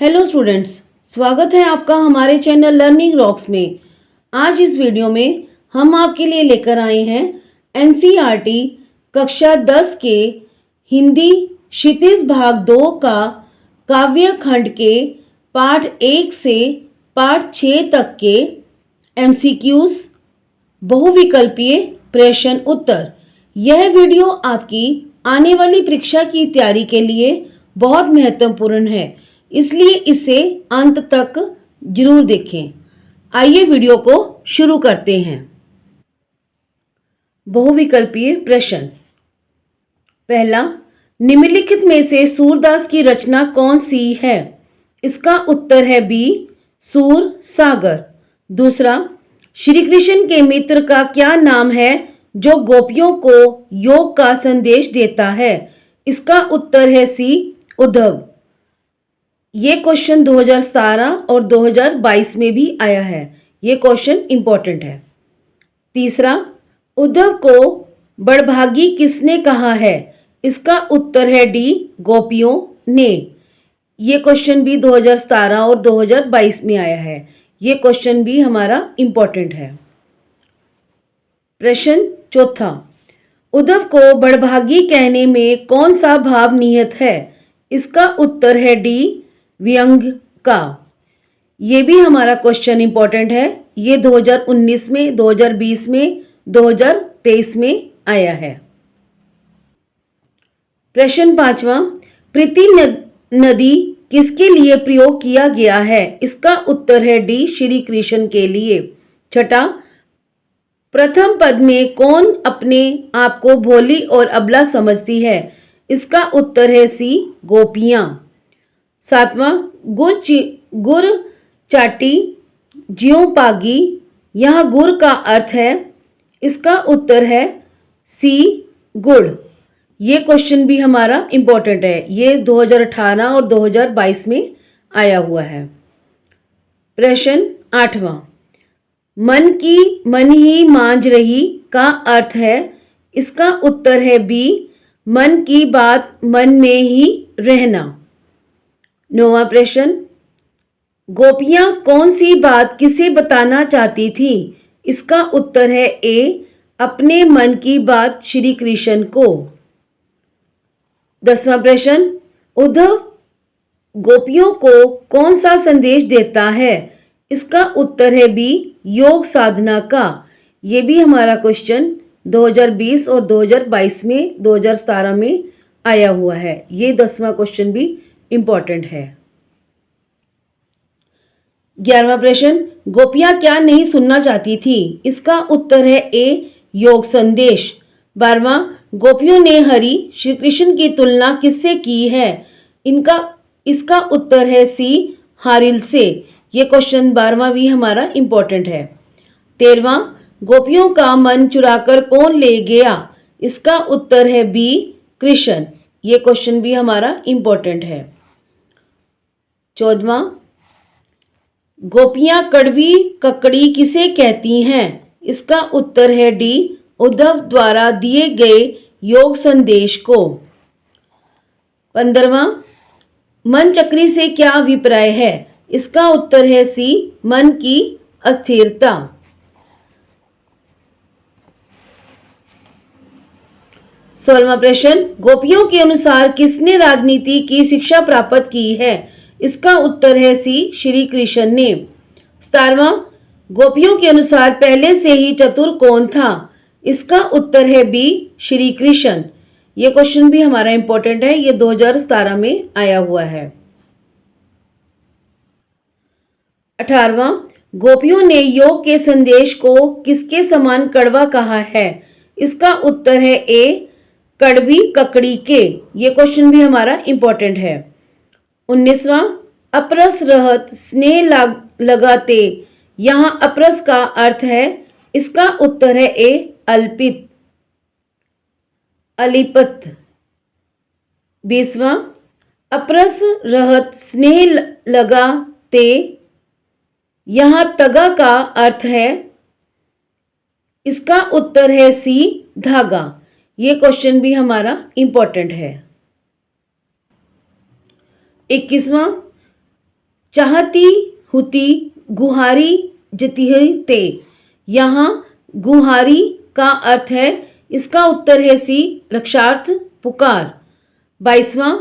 Hello students, स्वागत है आपका हमारे चैनल लर्निंग रॉक्स में। आज इस वीडियो में हम आपके लिए लेकर आए हैं एनसीईआरटी कक्षा 10 के हिंदी क्षितिज भाग 2 का काव्य खंड के पाठ 1 से पाठ 6 तक के एमसीक्यूज बहुविकल्पीय प्रश्न उत्तर। यह वीडियो आपकी आने वाली परीक्षा की तैयारी के लिए बहुत महत्वपूर्ण है, इसलिए इसे अंत तक जरूर देखें। आइए वीडियो को शुरू करते हैं। बहुविकल्पीय प्रश्न। पहला, निम्नलिखित में से सूरदास की रचना कौन सी है? इसका उत्तर है बी, सूर सागर। दूसरा, श्री कृष्ण के मित्र का क्या नाम है जो गोपियों को योग का संदेश देता है? इसका उत्तर है सी, उद्धव। ये क्वेश्चन 2017 और 2022 में भी आया है। ये क्वेश्चन इंपॉर्टेंट है। तीसरा, उद्धव को बड़भागी किसने कहा है? इसका उत्तर है डी, गोपियों ने। ये क्वेश्चन भी 2017 और 2022 में आया है। ये क्वेश्चन भी हमारा इंपॉर्टेंट है। प्रश्न चौथा, उद्धव को बड़भागी कहने में कौन सा भाव निहित है? इसका उत्तर है डी, व्यंग का। ये भी हमारा क्वेश्चन इंपॉर्टेंट है। ये 2019 में, 2020 में, 2023 में आया है। प्रश्न पांचवा, प्रीति नदी किसके लिए प्रयोग किया गया है? इसका उत्तर है डी, श्री कृष्ण के लिए। छठा, प्रथम पद में कौन अपने आप को भोली और अबला समझती है? इसका उत्तर है सी, गोपियां। सातवां, गुर चाटी ज्यों पागी, यहाँ गुर का अर्थ है, इसका उत्तर है सी, गुड़। ये क्वेश्चन भी हमारा इंपॉर्टेंट है। ये 2018 और 2022 में आया हुआ है। प्रश्न आठवां, मन की मन ही मांझ रही का अर्थ है? इसका उत्तर है बी, मन की बात मन में ही रहना। नौवां प्रश्न, गोपियां कौन सी बात किसे बताना चाहती थी? इसका उत्तर है ए, अपने मन की बात श्री कृष्ण को। 10वां प्रश्न, उद्धव गोपियों को कौन सा संदेश देता है? इसका उत्तर है बी, योग साधना का। ये भी हमारा क्वेश्चन 2020 और 2022 में, 2017 में आया हुआ है। ये 10वां क्वेश्चन भी इंपॉर्टेंट है। 11वां प्रश्न, गोपियां क्या नहीं सुनना चाहती थी? इसका उत्तर है ए, योग संदेश। 12वां, गोपियों ने हरि श्री कृष्ण की तुलना किससे की है? इसका उत्तर है सी, हारिल से। ये क्वेश्चन 12वां भी हमारा इंपॉर्टेंट है। 13वां, गोपियों का मन चुराकर कौन ले गया? इसका उत्तर है बी, कृष्ण। ये क्वेश्चन भी हमारा इंपॉर्टेंट है। 14वां, गोपियां कड़वी ककड़ी किसे कहती हैं? इसका उत्तर है डी, उद्धव द्वारा दिए गए योग संदेश को। 15वां, मन चक्री से क्या अभिप्राय है? इसका उत्तर है सी, मन की अस्थिरता। 16वां प्रश्न, गोपियों के अनुसार किसने राजनीति की शिक्षा प्राप्त की है? इसका उत्तर है सी, श्री कृष्ण ने। 17वां, गोपियों के अनुसार पहले से ही चतुर कौन था? इसका उत्तर है बी, श्री कृष्ण। ये क्वेश्चन भी हमारा इंपॉर्टेंट है। ये 2017 में आया हुआ है। 18वां, गोपियों ने योग के संदेश को किसके समान कड़वा कहा है? इसका उत्तर है ए, कड़वी ककड़ी के। ये क्वेश्चन भी हमारा इंपॉर्टेंट है। 19वां, अपरस रहत स्नेह लगाते, यहां अपरस का अर्थ है, इसका उत्तर है ए, अल्पित, अलिपत। 20वां, अपरस रहत स्नेह लगाते, यहां तगा का अर्थ है, इसका उत्तर है सी, धागा। ये क्वेश्चन भी हमारा इंपॉर्टेंट है। 21वां, चाहती हुती गुहारी जतिह ते। यहाँ गुहारी का अर्थ है, इसका उत्तर है सी रक्षार्थ पुकार। 22वां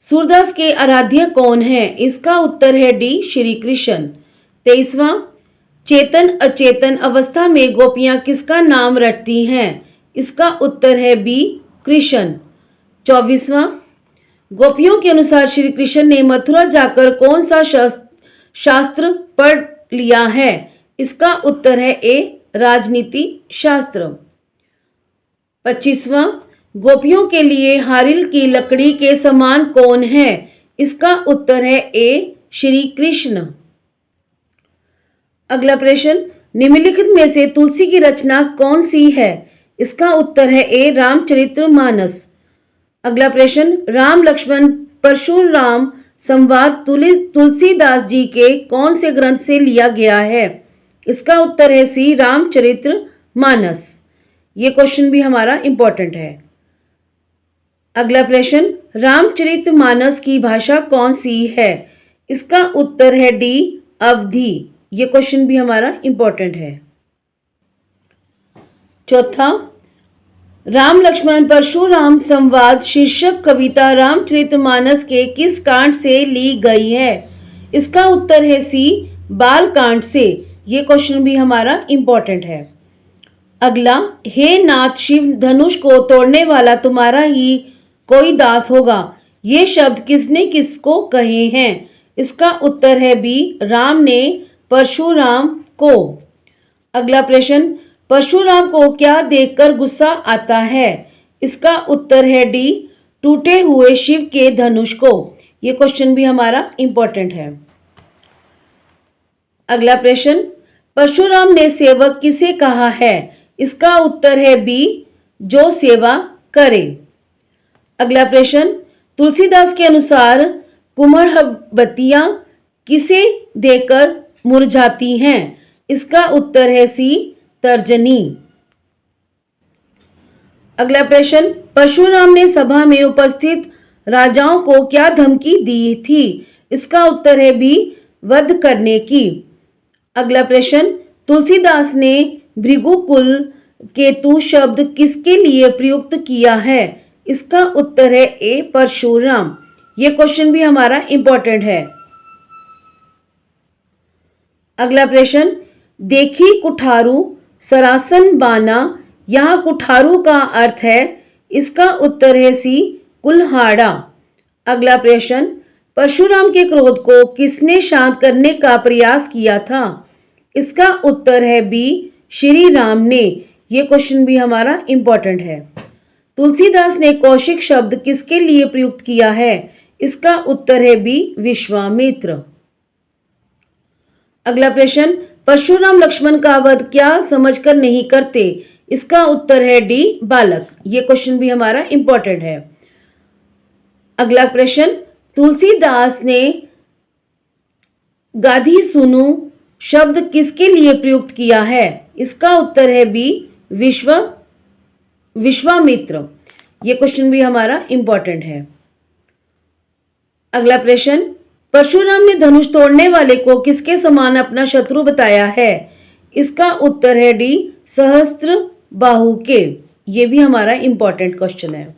सूरदास के आराध्य कौन है? इसका उत्तर है डी श्री कृष्ण। 23वां चेतन अचेतन अवस्था में गोपियां किसका नाम रटती हैं? इसका उत्तर है बी कृष्ण। 24वां गोपियों के अनुसार श्री कृष्ण ने मथुरा जाकर कौन सा शास्त्र पढ़ लिया है? इसका उत्तर है ए राजनीति शास्त्र। 25वां गोपियों के लिए हारिल की लकड़ी के समान कौन है? इसका उत्तर है ए श्री कृष्ण। अगला प्रश्न, निम्नलिखित में से तुलसी की रचना कौन सी है? इसका उत्तर है ए रामचरितमानस। अगला प्रश्न, राम लक्ष्मण परशुराम संवाद तुलसीदास जी के कौन से ग्रंथ से लिया गया है? इसका उत्तर है सी रामचरितमानस। ये क्वेश्चन भी हमारा इंपॉर्टेंट है। अगला प्रश्न, रामचरितमानस की भाषा कौन सी है? इसका उत्तर है डी अवधी। ये क्वेश्चन भी हमारा इंपॉर्टेंट है। चौथा, राम लक्ष्मण परशुराम संवाद शीर्षक कविता रामचरितमानस के किस कांड से ली गई है? इसका उत्तर है सी बाल कांड से। ये क्वेश्चन भी हमारा इंपॉर्टेंट है। अगला, हे नाथ शिव धनुष को तोड़ने वाला तुम्हारा ही कोई दास होगा। ये शब्द किसने किसको कहे हैं? इसका उत्तर है बी राम ने परशुराम को। अगला प्रश्न, परशुराम को क्या देखकर गुस्सा आता है? इसका उत्तर है डी टूटे हुए शिव के धनुष को। यह क्वेश्चन भी हमारा इंपॉर्टेंट है। अगला प्रश्न, परशुराम ने सेवक किसे कहा है? इसका उत्तर है बी जो सेवा करे। अगला प्रश्न, तुलसीदास के अनुसार कुमड़बत्तियां किसे देकर मुरझाती हैं? इसका उत्तर है सी तर्जनी। अगला प्रश्न, परशुराम ने सभा में उपस्थित राजाओं को क्या धमकी दी थी? इसका उत्तर है बी वध करने की। अगला प्रश्न, तुलसीदास ने भृगुकुल केतु शब्द किसके लिए प्रयुक्त किया है? इसका उत्तर है ए परशुराम। यह क्वेश्चन भी हमारा इंपॉर्टेंट है। अगला प्रश्न, देखी कुठारू सरासन बाना। यहाँ कुठारू का अर्थ है, इसका उत्तर है सी कुल्हाड़ा। अगला प्रश्न, परशुराम के क्रोध को किसने शांत करने का प्रयास किया था? इसका उत्तर है बी श्री राम ने। यह क्वेश्चन भी हमारा इंपॉर्टेंट है। तुलसीदास ने कौशिक शब्द किसके लिए प्रयुक्त किया है? इसका उत्तर है बी विश्वामित्र। अगला प्रश्न, परशुराम लक्ष्मण का वध क्या समझकर नहीं करते? इसका उत्तर है डी बालक। यह क्वेश्चन भी हमारा इंपॉर्टेंट है। अगला प्रश्न, तुलसीदास ने गाधी सुनु शब्द किसके लिए प्रयुक्त किया है? इसका उत्तर है बी विश्वामित्र। यह क्वेश्चन भी हमारा इंपॉर्टेंट है। अगला प्रश्न, परशुराम ने धनुष तोड़ने वाले को किसके समान अपना शत्रु बताया है? इसका उत्तर है डी सहस्त्र बाहु के। यह भी हमारा इंपॉर्टेंट क्वेश्चन है।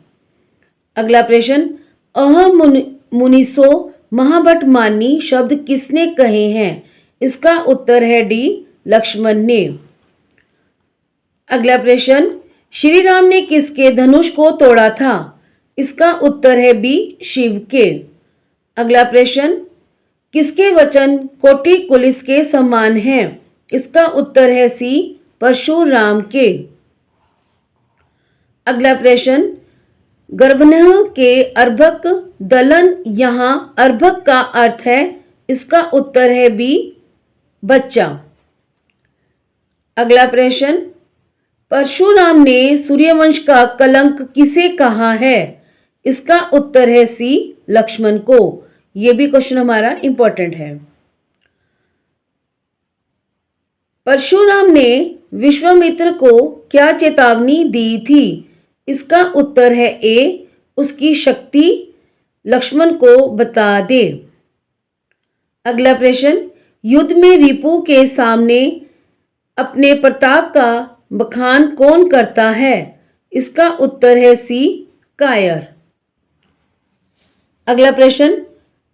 अगला प्रश्न, अह मुनिसो महाभट मानी शब्द किसने कहे हैं? इसका उत्तर है डी लक्ष्मण ने। अगला प्रश्न, श्री राम ने किसके धनुष को तोड़ा था? इसका उत्तर है बी शिव के। अगला प्रश्न, किसके वचन कोटि पुलिस के समान हैं? इसका उत्तर है सी परशुराम के। अगला प्रश्न, गर्भनह के अर्भक दलन। यहाँ अर्भक का अर्थ है, इसका उत्तर है बी बच्चा। अगला प्रश्न, परशुराम ने सूर्यवंश का कलंक किसे कहा है? इसका उत्तर है सी लक्ष्मण को। यह भी क्वेश्चन हमारा इंपॉर्टेंट है। परशुराम ने विश्वामित्र को क्या चेतावनी दी थी? इसका उत्तर है ए उसकी शक्ति लक्ष्मण को बता दे। अगला प्रश्न, युद्ध में रिपु के सामने अपने प्रताप का बखान कौन करता है? इसका उत्तर है सी, कायर। अगला प्रश्न,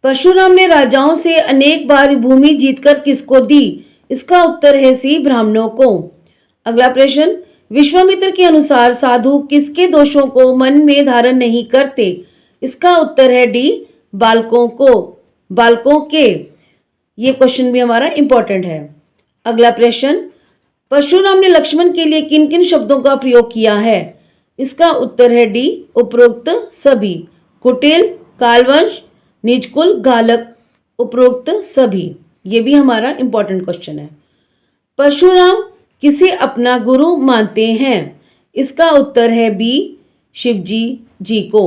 परशुराम ने राजाओं से अनेक बार भूमि जीतकर किसको दी? इसका उत्तर है सी, ब्राह्मणों को। अगला प्रश्न, विश्वामित्र के अनुसार साधु किसके दोषों को मन में धारण नहीं करते? इसका उत्तर है डी, बालकों के। ये क्वेश्चन भी हमारा इंपॉर्टेंट है। अगला प्रश्न, परशुराम ने लक्ष्मण के लिए किन किन शब्दों का प्रयोग किया है? इसका उत्तर है डी, उपरोक्त सभी। कुटिल, कालवंश, निजकुल, घालक, उपरोक्त सभी। ये भी हमारा इंपॉर्टेंट क्वेश्चन है। परशुराम किसे अपना गुरु मानते हैं? इसका उत्तर है बी, शिवजी जी को।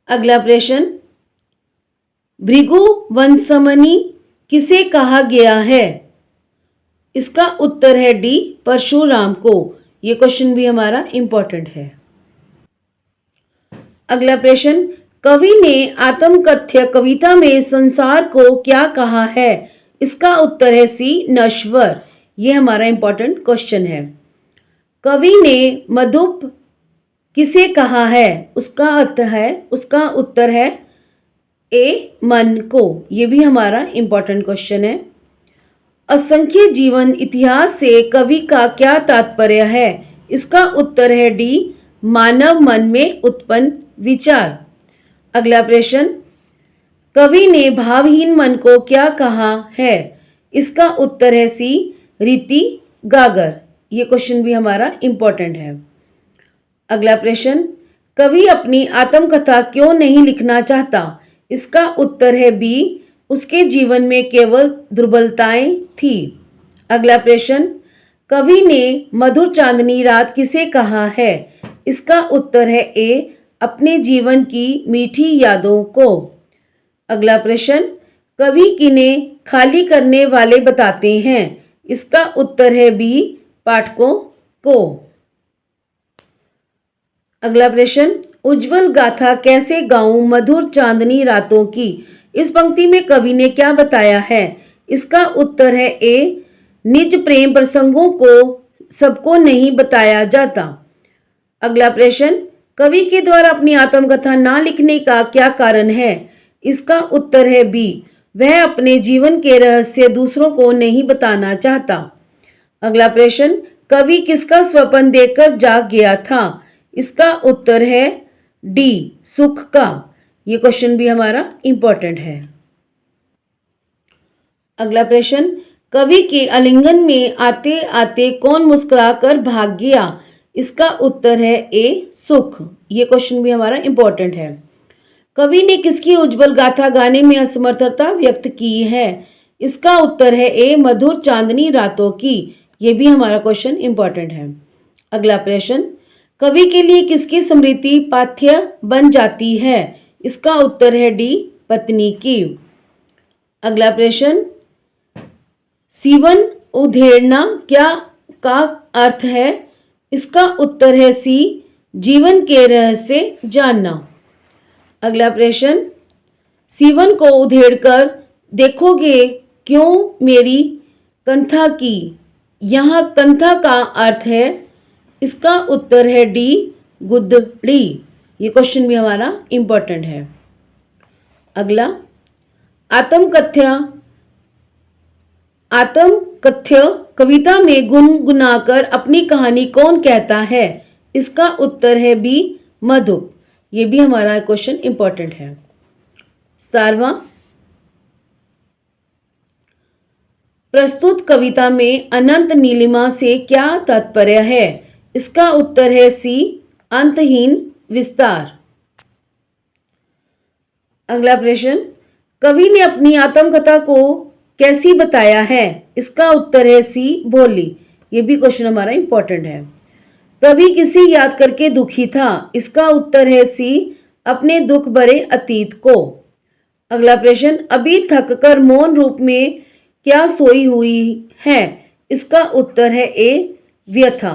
अगला प्रश्न, भृगु वंशमणि किसे कहा गया है? इसका उत्तर है डी, परशुराम को। यह क्वेश्चन भी हमारा इंपॉर्टेंट है। अगला प्रश्न, कवि ने आत्मकथ्य कविता में संसार को क्या कहा है? इसका उत्तर है सी, नश्वर। यह हमारा इंपॉर्टेंट क्वेश्चन है। कवि ने मधुप किसे कहा है? उसका उत्तर है ए, मन को। यह भी हमारा इंपॉर्टेंट क्वेश्चन है। असंख्य जीवन इतिहास से कवि का क्या तात्पर्य है? इसका उत्तर है डी, मानव मन में उत्पन्न विचार। अगला प्रश्न, कवि ने भावहीन मन को क्या कहा है? इसका उत्तर है सी, रीति गागर। ये क्वेश्चन भी हमारा इंपॉर्टेंट है। अगला प्रश्न, कवि अपनी आत्मकथा क्यों नहीं लिखना चाहता? इसका उत्तर है बी, उसके जीवन में केवल दुर्बलताएं थी। अगला प्रश्न, कवि ने मधुर चांदनी रात किसे कहा है? इसका उत्तर है ए, अपने जीवन की मीठी यादों को। अगला प्रश्न, कवि किन्हें खाली करने वाले बताते हैं? इसका उत्तर है बी, पाठकों को। अगला प्रश्न, उज्जवल गाथा कैसे गाऊं मधुर चांदनी रातों की? इस पंक्ति में कवि ने क्या बताया है? इसका उत्तर है ए, निज प्रेम प्रसंगों को सबको नहीं बताया जाता। अगला प्रश्न, कवि के द्वारा अपनी आत्मकथा ना लिखने का क्या कारण है? इसका उत्तर है बी, वह अपने जीवन के रहस्य दूसरों को नहीं बताना चाहता। अगला प्रश्न, कवि किसका स्वप्न देखकर जाग गया था? इसका उत्तर है डी, सुख का। यह क्वेश्चन भी हमारा इंपॉर्टेंट है। अगला प्रश्न, कवि के आलिंगन में आते आते कौन मुस्कुराकर भाग गया? इसका उत्तर है ए, सुख। यह क्वेश्चन भी हमारा इंपॉर्टेंट है। कवि ने किसकी उज्जवल गाथा गाने में असमर्थता व्यक्त की है? इसका उत्तर है ए, मधुर चांदनी रातों की। यह भी हमारा क्वेश्चन इंपॉर्टेंट है। अगला प्रश्न, कवि के लिए किसकी स्मृति पाथ्य बन जाती है? इसका उत्तर है डी, पत्नी की। अगला प्रश्न, सीवन उधेड़ना क्या का अर्थ है? इसका उत्तर है सी, जीवन के रहस्य जानना। अगला प्रश्न, सीवन को उधेड़कर देखोगे क्यों मेरी कंथा की? यहाँ कंथा का अर्थ है, इसका उत्तर है डी, गुदड़ी। ये क्वेश्चन भी हमारा इंपॉर्टेंट है। अगला, आत्मकथ्य कविता में गुनगुनाकर अपनी कहानी कौन कहता है? इसका उत्तर है बी, मधुप। ये भी हमारा क्वेश्चन इंपॉर्टेंट है। 7वां, प्रस्तुत कविता में अनंत नीलिमा से क्या तात्पर्य है? इसका उत्तर है सी, अंतहीन विस्तार। अगला प्रश्न, कवि ने अपनी आत्मकथा को कैसी बताया है? इसका उत्तर है सी, बोली। ये भी क्वेश्चन हमारा इंपॉर्टेंट है। कवि किसे याद करके दुखी था? इसका उत्तर है सी, अपने दुख भरे अतीत को। अगला प्रश्न, अभी थक कर मौन रूप में क्या सोई हुई है? इसका उत्तर है ए, व्यथा।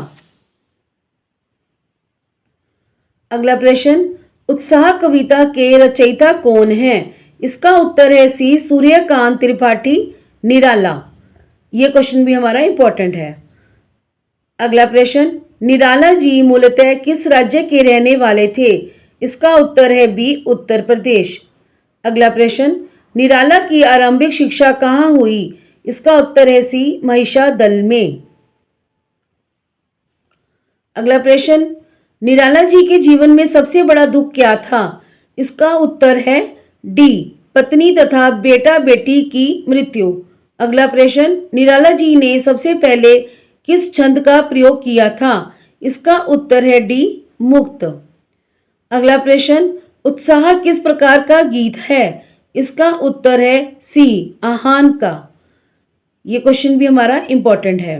अगला प्रश्न, उत्साह कविता के रचयिता कौन है? इसका उत्तर है सी सूर्यकांत त्रिपाठी निराला। ये क्वेश्चन भी हमारा इंपॉर्टेंट है। अगला प्रश्न, निराला जी मूलतः किस राज्य के रहने वाले थे? इसका उत्तर है बी उत्तर प्रदेश। अगला प्रश्न, निराला की आरंभिक शिक्षा कहाँ हुई? इसका उत्तर है सी महिषादल में। अगला प्रश्न, निराला जी के जीवन में सबसे बड़ा दुख क्या था? इसका उत्तर है डी पत्नी तथा बेटा बेटी की मृत्यु। अगला प्रश्न, निराला जी ने सबसे पहले किस छंद का प्रयोग किया था? इसका उत्तर है डी मुक्त। अगला प्रश्न, उत्साह किस प्रकार का गीत है? इसका उत्तर है सी आह्वान का। ये क्वेश्चन भी हमारा इंपॉर्टेंट है।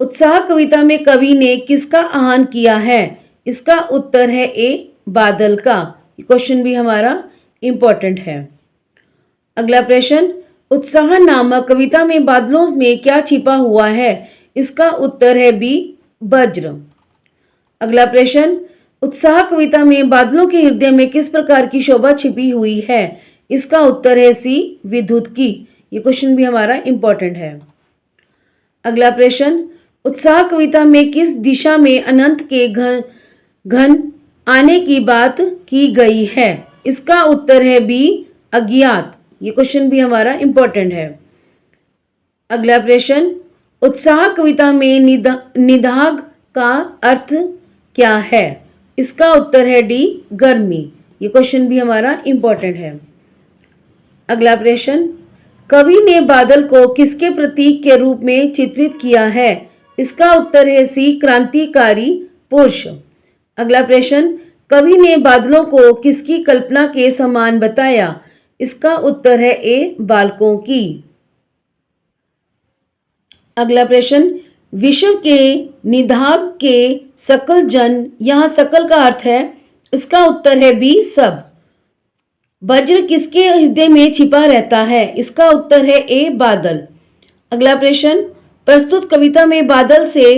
उत्साह कविता में कवि ने किसका आह्वान किया है? इसका उत्तर है ए बादल का। ये क्वेश्चन भी हमारा इंपॉर्टेंट है। अगला प्रश्न, उत्साह नामक कविता में बादलों में क्या छिपा हुआ है? इसका उत्तर है बी वज्र। अगला प्रश्न, उत्साह कविता में बादलों के हृदय में किस प्रकार की शोभा छिपी हुई है? इसका उत्तर है सी विद्युत की। ये क्वेश्चन भी हमारा इंपॉर्टेंट है। अगला प्रश्न, उत्साह कविता में किस दिशा में अनंत के घन आने की बात की गई है? इसका उत्तर है बी अज्ञात। ये क्वेश्चन भी हमारा इंपॉर्टेंट है। अगला प्रश्न, उत्साह कविता में निदाघ का अर्थ क्या है? इसका उत्तर है डी गर्मी। ये क्वेश्चन भी हमारा इंपॉर्टेंट है। अगला प्रश्न, कवि ने बादल को किसके प्रतीक के रूप में चित्रित किया है? इसका उत्तर है सी क्रांतिकारी पुरुष। अगला प्रश्न, कवि ने बादलों को किसकी कल्पना के समान बताया? इसका उत्तर है ए बालकों की। अगला प्रश्न, विश्व के निदाघ के सकल जन, यहाँ सकल का अर्थ है, इसका उत्तर है बी सब। वज्र किसके हृदय में छिपा रहता है? इसका उत्तर है ए बादल। अगला प्रश्न, प्रस्तुत कविता में बादल से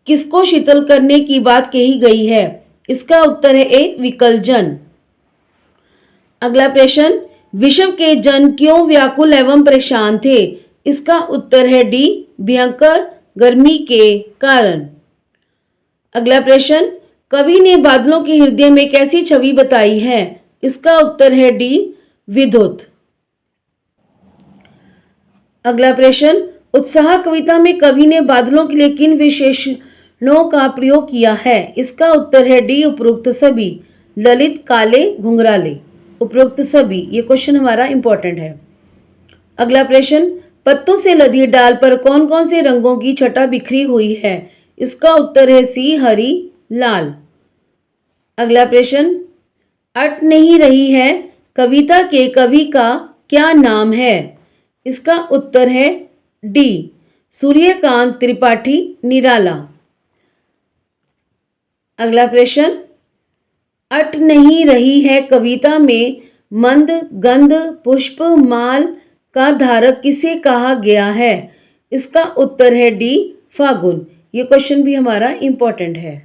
किसको शीतल करने की बात कही गई है? इसका उत्तर है ए विकलजन। अगला प्रश्न, विश्व के जन क्यों व्याकुल एवं परेशान थे? इसका उत्तर है डी भयंकर गर्मी के कारण। अगला प्रश्न, कवि ने बादलों के हृदय में कैसी छवि बताई है? इसका उत्तर है डी विद्युत। अगला प्रश्न, उत्साह कविता में कवि ने बादलों के लिए किन विशेषणों का प्रयोग किया है? इसका उत्तर है डी उपरोक्त सभी। ललित, काले, घुंघराले, उपरोक्त सभी। ये क्वेश्चन हमारा इंपॉर्टेंट है। अगला प्रश्न, पत्तों से लदी डाल पर कौन कौन से रंगों की छटा बिखरी हुई है? इसका उत्तर है सी हरी, लाल। अगला प्रश्न, अट नहीं रही है कविता के कवि का क्या नाम है? इसका उत्तर है डी सूर्यकांत त्रिपाठी निराला। अगला प्रश्न, अट नहीं रही है कविता में मंद गंध पुष्प माल का धारक किसे कहा गया है? इसका उत्तर है डी फागुन। ये क्वेश्चन भी हमारा इंपॉर्टेंट है।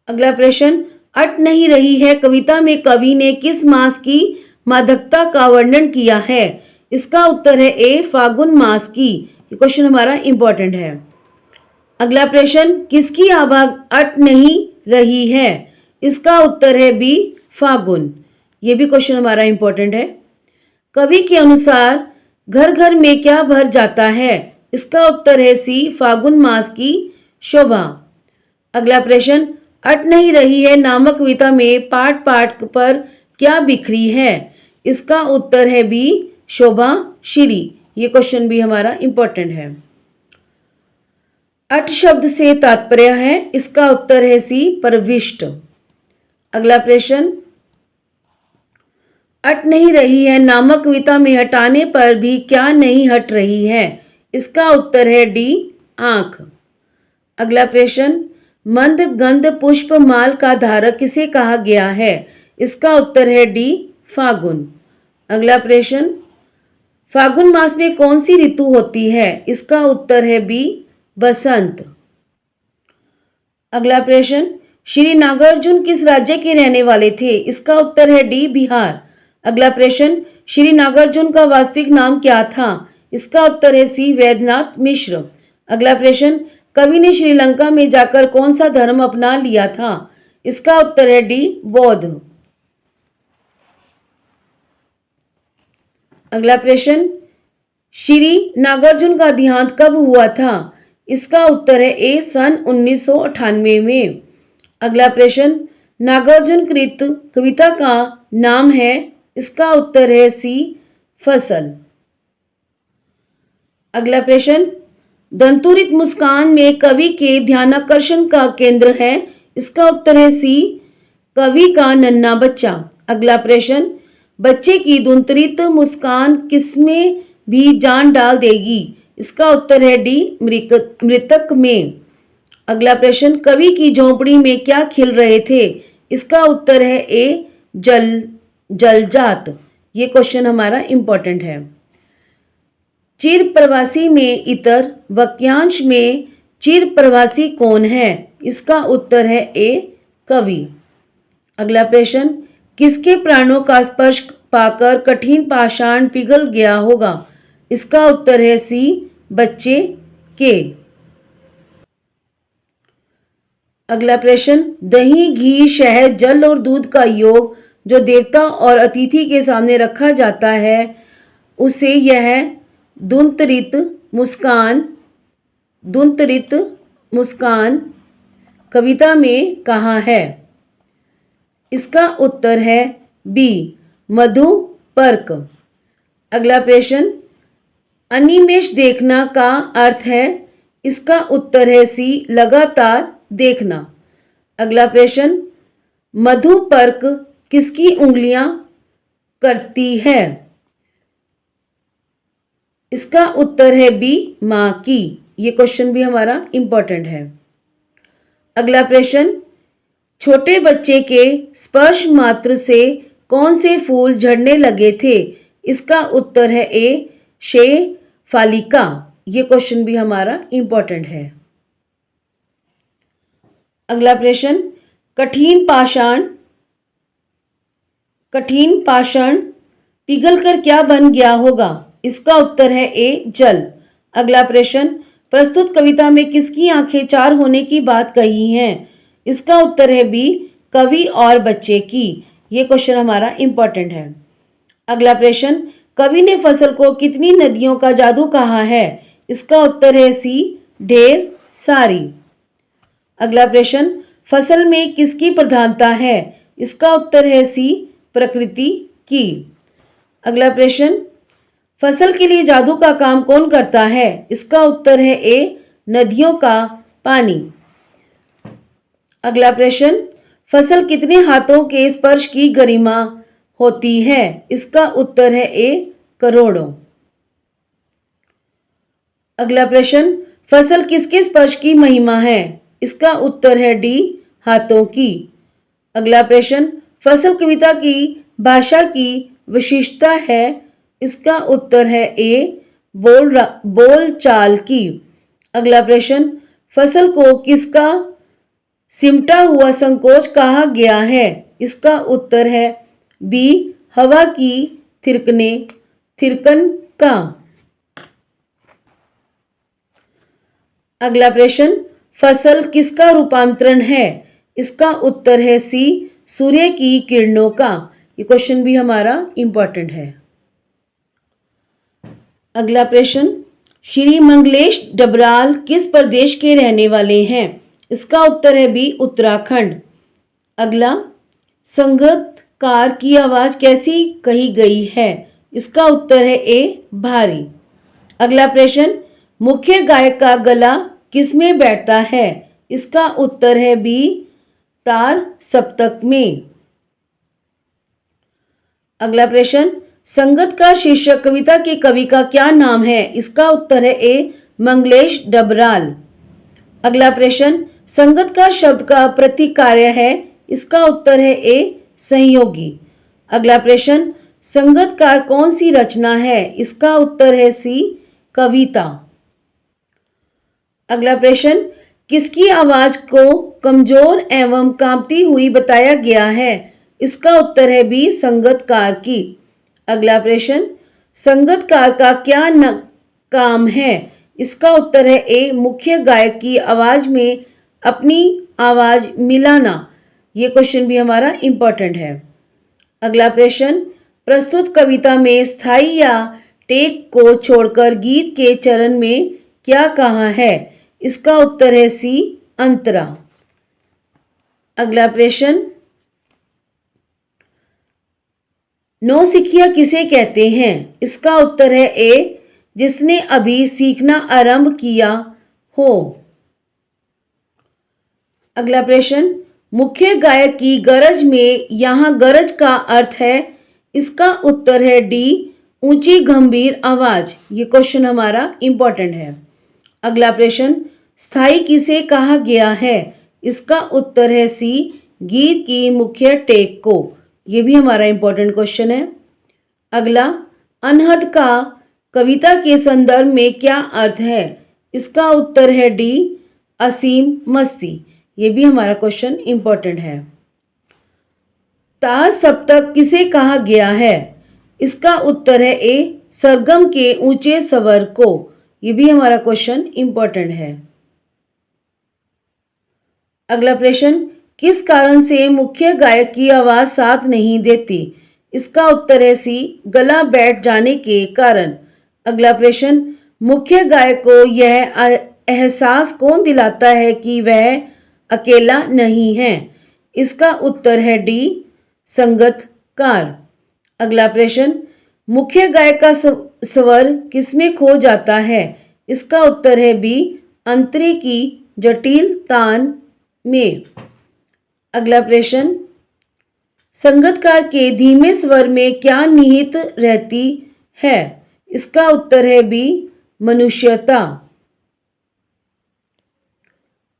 अगला प्रश्न, अट नहीं रही है कविता में कवि ने किस मास की मादकता का वर्णन किया है? इसका उत्तर है ए फागुन मास की। ये क्वेश्चन हमारा इंपॉर्टेंट है। अगला प्रश्न, किसकी आभा अट नहीं रही है? इसका उत्तर है बी फागुन। ये भी क्वेश्चन हमारा इंपॉर्टेंट है। कवि के अनुसार घर घर में क्या भर जाता है? इसका उत्तर है सी फागुन मास की शोभा। अगला प्रश्न, अट नहीं रही है नामक कविता में पाठ पाठ पर क्या बिखरी है? इसका उत्तर है बी शोभा श्री। ये क्वेश्चन भी हमारा इंपॉर्टेंट है। अट शब्द से तात्पर्य है? इसका उत्तर है सी प्रविष्ट। अगला प्रश्न, अट नहीं रही है नामक कविता में हटाने पर भी क्या नहीं हट रही है? इसका उत्तर है डी आंख। अगला प्रश्न, मंद गंध पुष्प माल का धारक किसे कहा गया है? इसका उत्तर है डी फागुन। अगला प्रश्न, फागुन मास में कौन सी ऋतु होती है? इसका उत्तर है बी बसंत। अगला प्रश्न, श्री नागार्जुन किस राज्य के रहने वाले थे? इसका उत्तर है डी बिहार। अगला प्रश्न, श्री नागार्जुन का वास्तविक नाम क्या था? इसका उत्तर है सी वैद्यनाथ मिश्र। अगला प्रश्न, कवि ने श्रीलंका में जाकर कौन सा धर्म अपना लिया था? इसका उत्तर है डी बौद्ध। अगला प्रश्न, श्री नागार्जुन का देहांत कब हुआ था? इसका उत्तर है ए सन 1998 में। अगला प्रश्न, नागार्जुन कृत कविता का नाम है? इसका उत्तर है सी फसल। अगला प्रश्न, दंतुरित मुस्कान में कवि के ध्यानाकर्षण का केंद्र है? इसका उत्तर है सी कवि का नन्हा बच्चा। अगला प्रश्न, बच्चे की दंतुरित मुस्कान किसमें भी जान डाल देगी? इसका उत्तर है डी मृतक में। अगला प्रश्न, कवि की झोंपड़ी में क्या खिल रहे थे? इसका उत्तर है ए जलजात। ये क्वेश्चन हमारा इंपॉर्टेंट है। चिर प्रवासी में इतर, वाक्यांश में चिर प्रवासी कौन है? इसका उत्तर है ए कवि। अगला प्रश्न, किसके प्राणों का स्पर्श पाकर कठिन पाषाण पिघल गया होगा? इसका उत्तर है सी बच्चे के। अगला प्रश्न, दही, घी, शहद, जल और दूध का योग जो देवता और अतिथि के सामने रखा जाता है उसे यह दंतरित मुस्कान कविता में कहा है? इसका उत्तर है बी मधुपर्क। अगला प्रश्न, अनिमेष देखना का अर्थ है? इसका उत्तर है सी लगातार देखना। अगला प्रश्न, मधुपर्क किसकी उंगलियां करती है? इसका उत्तर है बी मां की। ये क्वेश्चन भी हमारा इंपॉर्टेंट है। अगला प्रश्न, छोटे बच्चे के स्पर्श मात्र से कौन से फूल झड़ने लगे थे? इसका उत्तर है ए शेफालिका। ये क्वेश्चन भी हमारा इंपॉर्टेंट है। अगला प्रश्न, कठिन पाषाण पिघलकर क्या बन गया होगा? इसका उत्तर है ए जल। अगला प्रश्न, प्रस्तुत कविता में किसकी आंखें चार होने की बात कही है? इसका उत्तर है बी कवि और बच्चे की। ये क्वेश्चन हमारा इंपॉर्टेंट है। अगला प्रश्न, कवि ने फसल को कितनी नदियों का जादू कहा है? इसका उत्तर है सी ढेर सारी। अगला प्रश्न, फसल में किसकी प्रधानता है? इसका उत्तर है सी प्रकृति की। अगला प्रश्न, फसल के लिए जादू का काम कौन करता है? इसका उत्तर है ए नदियों का पानी। अगला प्रश्न, फसल कितने हाथों के स्पर्श की गरिमा होती है? इसका उत्तर है ए करोड़ों। अगला प्रश्न, फसल किसके स्पर्श की महिमा है? इसका उत्तर है डी हाथों की। अगला प्रश्न, फसल कविता की भाषा की विशेषता है? इसका उत्तर है ए बोल चाल की। अगला प्रश्न, फसल को किसका सिमटा हुआ संकोच कहा गया है? इसका उत्तर है बी हवा की थिरकन का। अगला प्रश्न, फसल किसका रूपांतरण है? इसका उत्तर है सी सूर्य की किरणों का। ये क्वेश्चन भी हमारा इंपॉर्टेंट है। अगला प्रश्न, श्री मंगलेश डबराल किस प्रदेश के रहने वाले हैं? इसका उत्तर है बी उत्तराखंड। अगला, संगीतकार की आवाज कैसी कही गई है? इसका उत्तर है ए भारी। अगला प्रश्न, मुख्य गायक का गला किसमें बैठता है? इसका उत्तर है बी तार सप्तक में। अगला प्रश्न, संगत का शीर्षक कविता के कवि का क्या नाम है? इसका उत्तर है ए मंगलेश डबराल। अगला प्रश्न, संगत का शब्द का प्रतिकार्य है? इसका उत्तर है ए सहयोगी। अगला प्रश्न, संगतकार कौन सी रचना है? इसका उत्तर है सी कविता। अगला प्रश्न, किसकी आवाज को कमजोर एवं कांपती हुई बताया गया है? इसका उत्तर है बी संगतकार की। अगला प्रश्न, संगतकार का क्या काम है? इसका उत्तर है ए मुख्य गायक की आवाज में अपनी आवाज मिलाना। ये क्वेश्चन भी हमारा इंपॉर्टेंट है। अगला प्रश्न, प्रस्तुत कविता में स्थाई या टेक को छोड़कर गीत के चरण में क्या कहा है? इसका उत्तर है सी अंतरा। अगला प्रश्न, नौसिखिया किसे कहते हैं? इसका उत्तर है ए जिसने अभी सीखना आरंभ किया हो। अगला प्रश्न, मुख्य गायक की गरज में यहाँ गरज का अर्थ है? इसका उत्तर है डी ऊंची गंभीर आवाज। ये क्वेश्चन हमारा इंपॉर्टेंट है। अगला प्रश्न, स्थाई किसे कहा गया है? इसका उत्तर है सी गीत की मुख्य टेक को। ये भी हमारा इंपॉर्टेंट क्वेश्चन है। अगला, अनहद का कविता के संदर्भ में क्या अर्थ है? इसका उत्तर है डी असीम मस्ती। ये भी हमारा क्वेश्चन इंपॉर्टेंट है। ताज सप्तक किसे कहा गया है? इसका उत्तर है ए सरगम के ऊंचे स्वर को। ये भी हमारा क्वेश्चन इंपॉर्टेंट है। अगला प्रश्न, किस कारण से मुख्य गायक की आवाज साथ नहीं देती? इसका उत्तर है सी गला बैठ जाने के कारण। अगला प्रश्न, मुख्य गायक को यह एहसास कौन दिलाता है कि वह अकेला नहीं है? इसका उत्तर है डी संगतकार। अगला प्रश्न, मुख्य गायक का स्वर किसमें खो जाता है? इसका उत्तर है बी अंतरे की जटिल तान में। अगला प्रश्न, संगतकार के धीमे स्वर में क्या निहित रहती है? इसका उत्तर है बी मनुष्यता।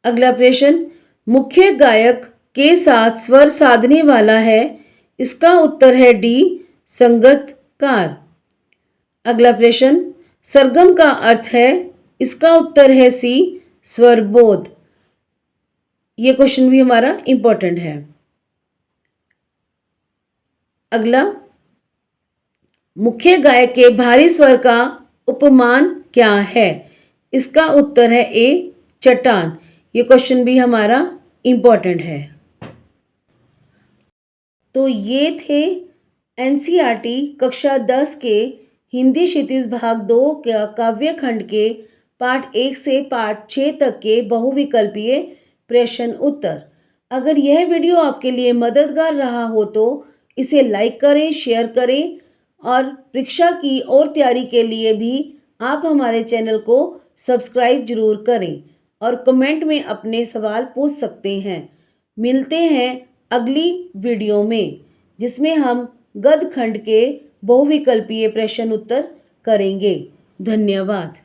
अगला प्रश्न, मुख्य गायक के साथ स्वर साधने वाला है? इसका उत्तर है डी संगतकार। अगला प्रश्न, सरगम का अर्थ है? इसका उत्तर है सी स्वरबोध। ये क्वेश्चन भी हमारा इंपॉर्टेंट है। अगला, मुख्य गायक के भारी स्वर का उपमान क्या है? इसका उत्तर है ए चट्टान। ये क्वेश्चन भी हमारा इंपॉर्टेंट है। तो ये थे एनसीईआरटी कक्षा 10 के हिंदी क्षितिज भाग 2 का काव्य खंड के पाठ 1 से पाठ 6 तक के बहुविकल्पीय प्रश्न उत्तर। अगर यह वीडियो आपके लिए मददगार रहा हो तो इसे लाइक करें, शेयर करें और परीक्षा की और तैयारी के लिए भी आप हमारे चैनल को सब्सक्राइब जरूर करें और कमेंट में अपने सवाल पूछ सकते हैं। मिलते हैं अगली वीडियो में जिसमें हम गद्य खंड के बहुविकल्पीय प्रश्न उत्तर करेंगे। धन्यवाद।